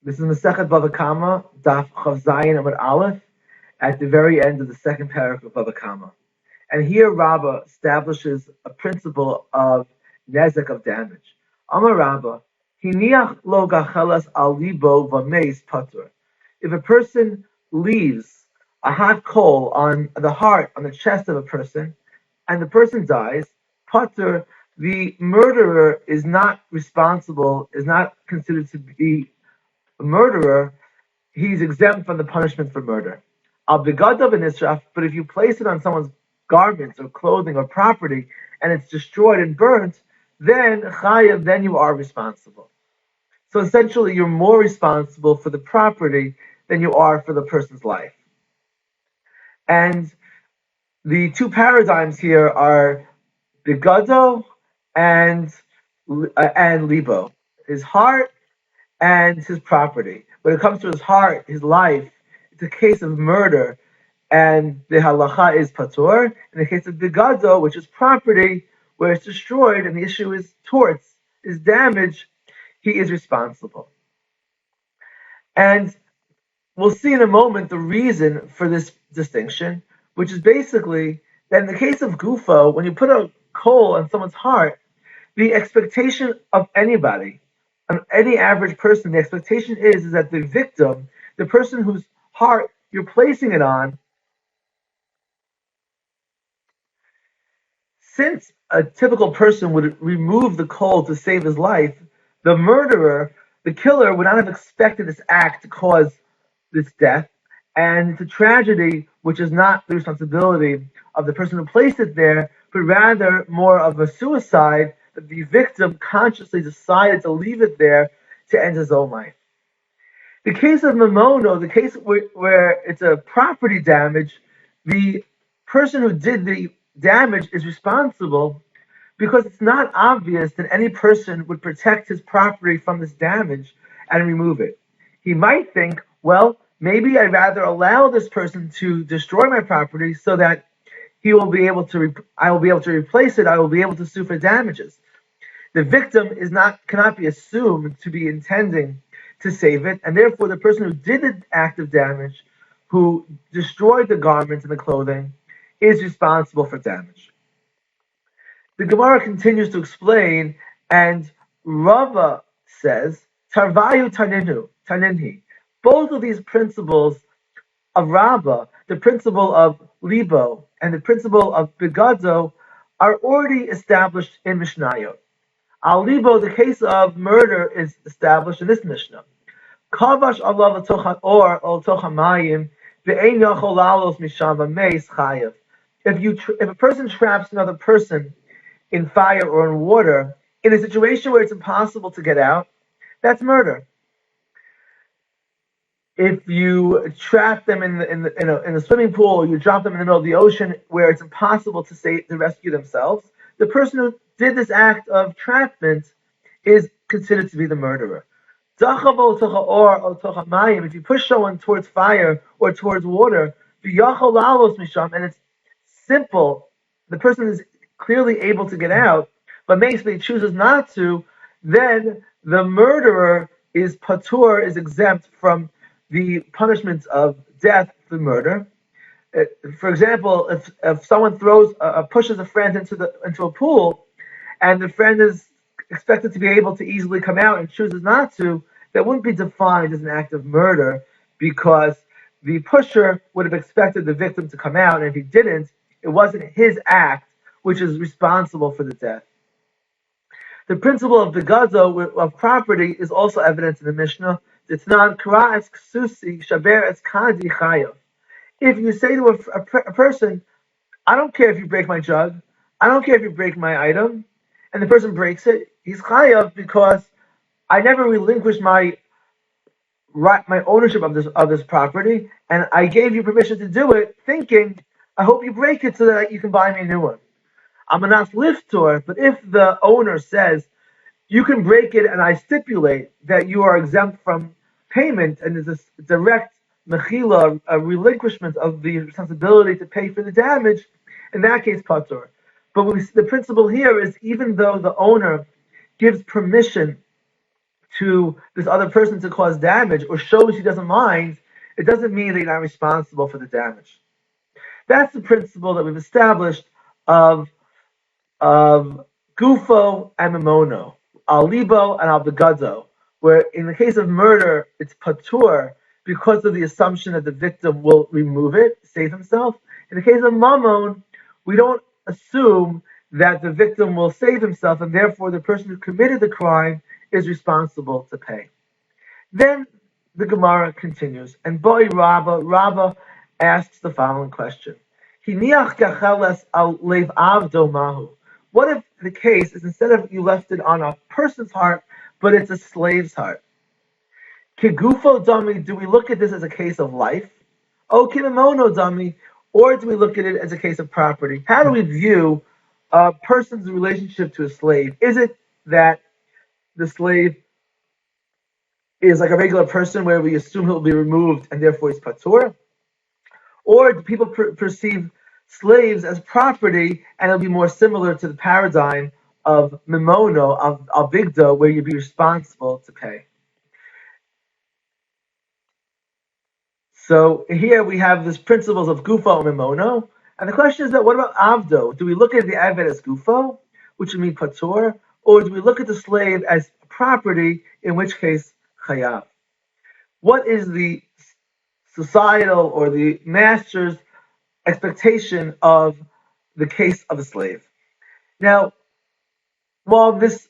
This is Masechet Bava Kama, Daf Chav Zayin Amud Aleph, at the very end of the second paragraph of Bava Kama. And here Rabbah establishes a principle of nezek, of damage. Amar Rabbah, hiniach lo gachelas al libo v'meis patur. If a person leaves a hot coal on the heart, on the chest of a person, and the person dies, patur, the murderer is not responsible, is not considered to be a murderer, he's exempt from the punishment for murder. Al begadav and israf, but if you place it on someone's garments or clothing or property and it's destroyed and burnt, then chayav, then you are responsible. So essentially, you're more responsible for the property than you are for the person's life. And the two paradigms here are begado and libo, his heart and his property. When it comes to his heart, his life, it's a case of murder, and the halacha is patur. In the case of begado, which is property, where it's destroyed, and the issue is torts, is damage, he is responsible. And we'll see in a moment the reason for this distinction, which is basically that in the case of gufo, when you put a coal on someone's heart, the expectation of anybody, on any average person, the expectation is that the victim, the person whose heart you're placing it on, since a typical person would remove the coal to save his life, the murderer, the killer, would not have expected this act to cause this death, and it's a tragedy which is not the responsibility of the person who placed it there, but rather more of a suicide that the victim consciously decided to leave it there to end his own life. The case of Mamono, the case where it's a property damage, the person who did the damage is responsible because it's not obvious that any person would protect his property from this damage and remove it. He might think, well, maybe I'd rather allow this person to destroy my property so that I will be able to replace it. I will be able to sue for damages. The victim cannot be assumed to be intending to save it, and therefore the person who did the act of damage, who destroyed the garments and the clothing, is responsible for damage. The Gemara continues to explain, and Rabbah says, Tarvayu taninhi. Both of these principles of Rabbah, the principle of libo and the principle of begado, are already established in Mishnayot. Al libo, the case of murder, is established in this Mishnah. Kavash Allah v'tocha or al tocha mayim ve'ein yachol lalos misham v'meis chayav. If a person traps another person in fire or in water in a situation where it's impossible to get out, that's murder. If you trap them in a swimming pool, or you drop them in the middle of the ocean where it's impossible to rescue themselves, the person who did this act of trapment is considered to be the murderer. If you push someone towards fire or towards water, and it's simple, the person is clearly able to get out, but basically chooses not to, then the murderer is patur, is exempt from the punishment of death for murder. For example, if someone pushes a friend into a pool, and the friend is expected to be able to easily come out and chooses not to, that wouldn't be defined as an act of murder because the pusher would have expected the victim to come out, and if he didn't, it wasn't his act which is responsible for the death. The principle of begado, of property, is also evident in the Mishnah. If you say to a person, I don't care if you break my jug, I don't care if you break my item, and the person breaks it, he's chayav because I never relinquished my ownership of this property, and I gave you permission to do it, thinking, I hope you break it so that you can buy me a new one. I'm a nas liftor, but if the owner says, you can break it, and I stipulate that you are exempt from payment, and there's a direct mechila, a relinquishment of the responsibility to pay for the damage, in that case, patur. But the principle here is, even though the owner gives permission to this other person to cause damage or shows he doesn't mind, it doesn't mean that you're not responsible for the damage. That's the principle that we've established of gufo and mimono, al libo and al begado, where in the case of murder, it's patur because of the assumption that the victim will remove it, save himself. In the case of mammon, we don't assume that the victim will save himself, and therefore the person who committed the crime is responsible to pay. Then the Gemara continues, and boy Rabbah asks the following question. Hiniach gacheles al lev avdo mahu. What if the case is instead of you left it on a person's heart, but it's a slave's heart? Kigufo dami, do we look at this as a case of life? O kinamono dami, or do we look at it as a case of property? How do we view a person's relationship to a slave? Is it that the slave is like a regular person where we assume he'll be removed and therefore he's patur? Or do people perceive slaves as property and it'll be more similar to the paradigm of mimono, of bigdo, where you'd be responsible to pay? So here we have these principles of gufo and mimono. And the question is that what about avdo? Do we look at the aved as gufo, which would mean patur, or do we look at the slave as property, in which case chayav? What is the societal or the master's expectation of the case of a slave? Now, while this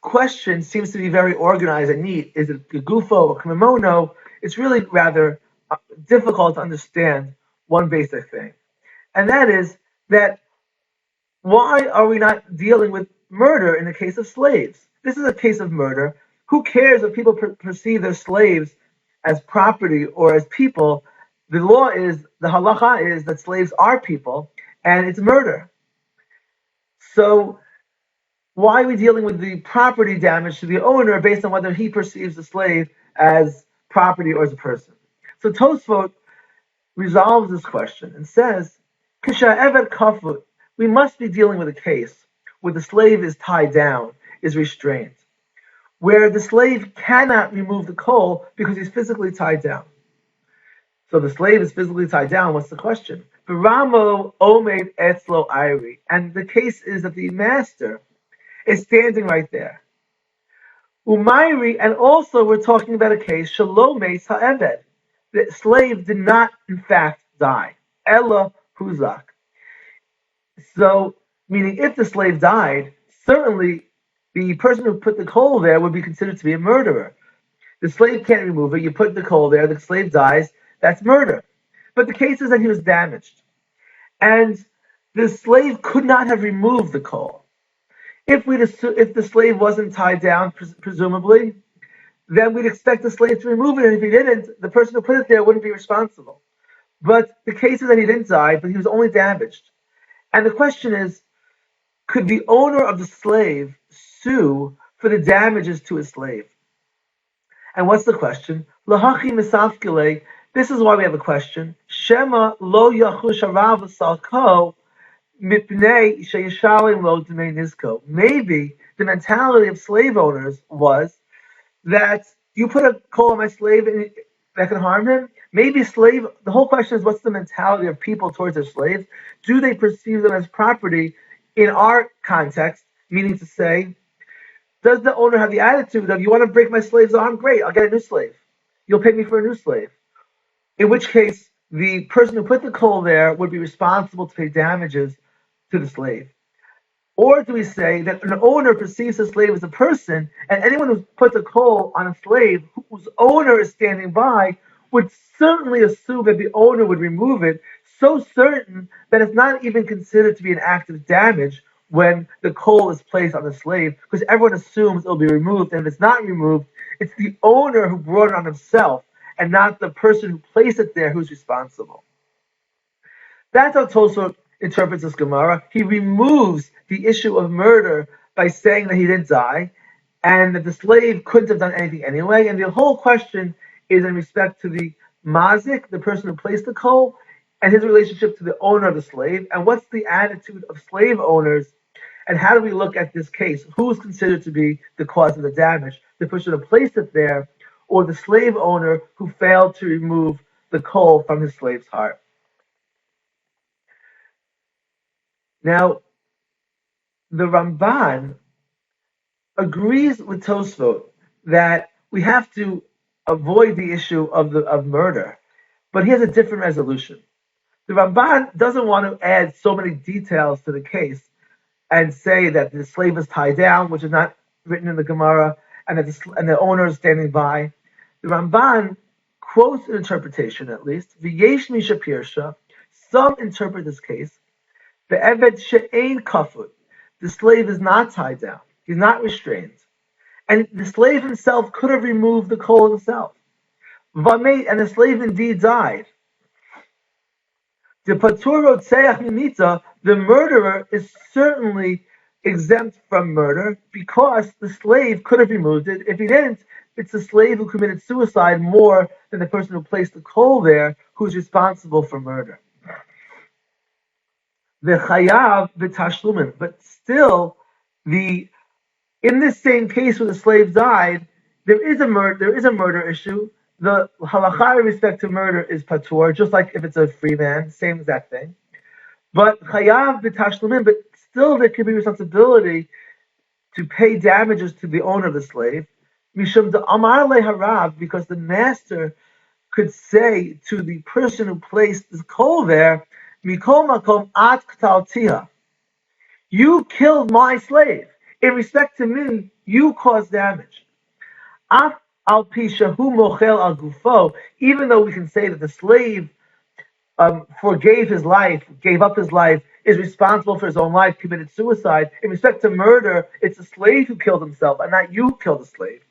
question seems to be very organized and neat, is it gufo or kimono? It's really rather difficult to understand one basic thing, and that is that why are we not dealing with murder in the case of slaves? This is a case of murder. Who cares if people perceive their slaves as property or as people? The law is, the halacha is that slaves are people, and it's murder. So why are we dealing with the property damage to the owner based on whether he perceives the slave as property or as a person? So Tosfot resolves this question and says, Kisha evet kafut, we must be dealing with a case where the slave is tied down, is restrained, where the slave cannot remove the coal because he's physically tied down. So the slave is physically tied down. What's the question? Ramo omed etzlo iri, and the case is that the master is standing right there. Umayri, and also we're talking about a case shalomes ha'eved. The slave did not, in fact, die. Ella huzak. So, meaning if the slave died, certainly the person who put the coal there would be considered to be a murderer. The slave can't remove it. You put the coal there, the slave dies, that's murder. But the case is that he was damaged. And the slave could not have removed the coal. If the slave wasn't tied down, presumably, then we'd expect the slave to remove it. And if he didn't, the person who put it there wouldn't be responsible. But the case is that he didn't die, but he was only damaged. And the question is, could the owner of the slave sue for the damages to his slave? And what's the question? Lahachi misafkile. This is why we have a question. Shema lo yachush harav salko mipnei sheyishalim lo d'mei nizko. Maybe the mentality of slave owners was that you put a coal on my slave and that can harm him. Maybe the whole question is, what's the mentality of people towards their slaves? Do they perceive them as property in our context? Meaning to say, does the owner have the attitude of, you want to break my slave's arm? Great, I'll get a new slave. You'll pay me for a new slave. In which case, the person who put the coal there would be responsible to pay damages to the slave. Or do we say that an owner perceives a slave as a person, and anyone who puts a coal on a slave whose owner is standing by would certainly assume that the owner would remove it, so certain that it's not even considered to be an act of damage when the coal is placed on the slave, because everyone assumes it'll be removed, and if it's not removed, it's the owner who brought it on himself, and not the person who placed it there who's responsible. That's how Tosfot interprets this Gemara. He removes the issue of murder by saying that he didn't die, and that the slave couldn't have done anything anyway, and the whole question is in respect to the mazik, the person who placed the coal, and his relationship to the owner of the slave, and what's the attitude of slave owners And how do we look at this case? Who is considered to be the cause of the damage? The person who placed it there, or the slave owner who failed to remove the coal from his slave's heart? Now, the Ramban agrees with Tosfot that we have to avoid the issue of murder, but he has a different resolution. The Ramban doesn't want to add so many details to the case and say that the slave is tied down, which is not written in the Gemara, and that the owner is standing by. The Ramban quotes an interpretation, at least. V'yesh mi shapirsha. Some interpret this case. The eved she'ein kafut. The slave is not tied down. He's not restrained. And the slave himself could have removed the coal himself. Vamei, and the slave indeed died. The patur rotzeach mimita, the murderer is certainly exempt from murder because the slave could have removed it. If he didn't, it's the slave who committed suicide more than the person who placed the coal there who's responsible for murder. The chayav v'tashlumin, but still, in this same case where the slave died, there is a murder issue. The halacha in respect to murder is patur, just like if it's a free man, same exact thing. But chayav b'tashlumin, but still there could be responsibility to pay damages to the owner of the slave. Mishum de amar leharav, because the master could say to the person who placed the coal there, mikol makom at k'taltiha, you killed my slave. In respect to me, you caused damage. Af al pisha hu mochel al gufo, even though we can say that the slave forgave his life, gave up his life, is responsible for his own life, committed suicide. In respect to murder, it's the slave who killed himself, and not you killed the slave.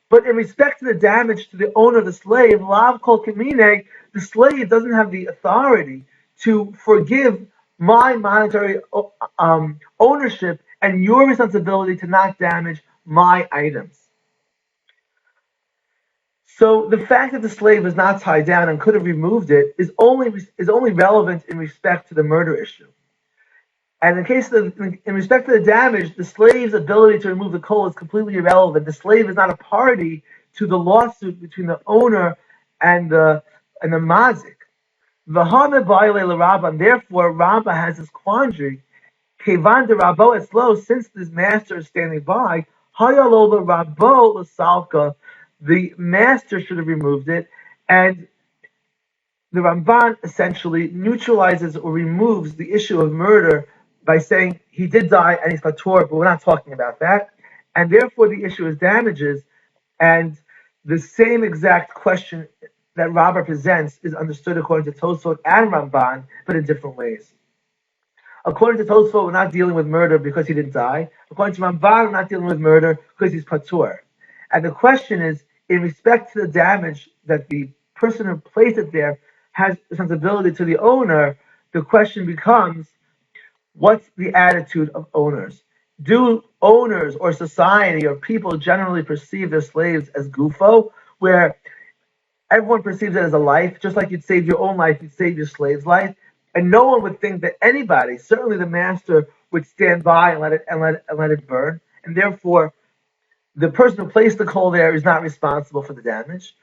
But in respect to the damage to the owner of the slave, lav kol kamine, the slave doesn't have the authority to forgive my monetary ownership and your responsibility to not damage my items. So the fact that the slave was not tied down and could have removed it is only relevant in respect to the murder issue. And in respect to the damage, the slave's ability to remove the coal is completely irrelevant. The slave is not a party to the lawsuit between the owner and the mazik. And therefore, Rabbah has this quandary. Kevan de Rabbo eslo, since this master is standing by, hayalo the Rabbo l'salka, the master should have removed it, and the Ramban essentially neutralizes or removes the issue of murder by saying he did die and he's patur, but we're not talking about that, and therefore the issue is damages, and the same exact question that Rabbah presents is understood according to Tosfot and Ramban, but in different ways. According to Tosfot, we're not dealing with murder because he didn't die. According to Ramban, we're not dealing with murder because he's patur. And the question is, in respect to the damage that the person who placed it there has responsibility to the owner, the question becomes, what's the attitude of owners? Do owners or society or people generally perceive their slaves as gufo, where everyone perceives it as a life, just like you'd save your own life, you'd save your slave's life, and no one would think that anybody, certainly the master, would stand by and let it burn, and therefore the person who placed the coal there is not responsible for the damage?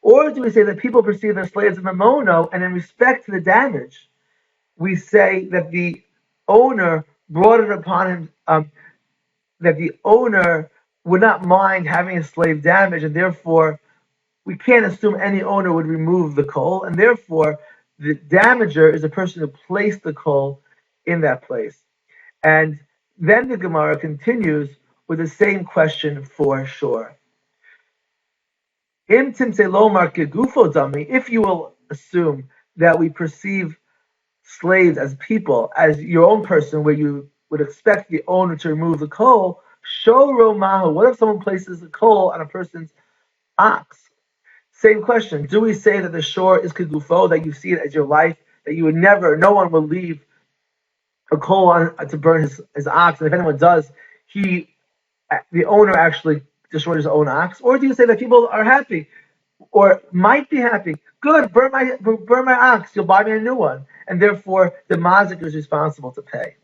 Or do we say that people perceive their slaves as mamono, and in respect to the damage, we say that the owner brought it upon him, that the owner would not mind having his slave damaged, and therefore we can't assume any owner would remove the coal, and therefore the damager is the person who placed the coal in that place. And then the Gemara continues with the same question for sure. If you will assume that we perceive slaves as people, as your own person, where you would expect the owner to remove the coal, show romahu. What if someone places the coal on a person's ox? Same question. Do we say that the shore is kegufo, that you see it as your life, that you would never, no one will leave a coal on to burn his ox, and if anyone does, the owner actually destroyed his own ox? Or do you say that people are happy, or might be happy? Good, burn my ox, you'll buy me a new one, and therefore the mazik is responsible to pay.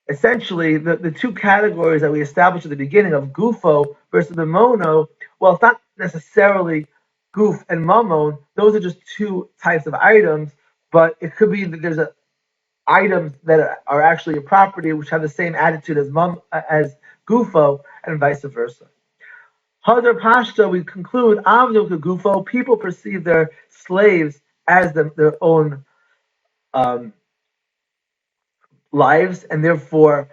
essentially the two categories that we established at the beginning of gufo versus the mono, well, it's not necessarily goof and mammon. Those are just two types of items, but it could be that there's items that are actually a property which have the same attitude as gufo and vice versa. Hadar Pashta, we conclude, Avdu Gufo, people perceive their slaves as their own um, lives, and therefore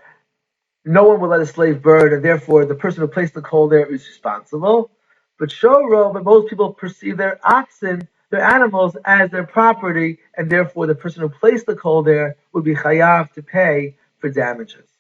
no one will let a slave burn, and therefore the person who placed the coal there is responsible. But most people perceive their oxen, their animals, as their property, and therefore the person who placed the coal there would be chayav to pay for damages.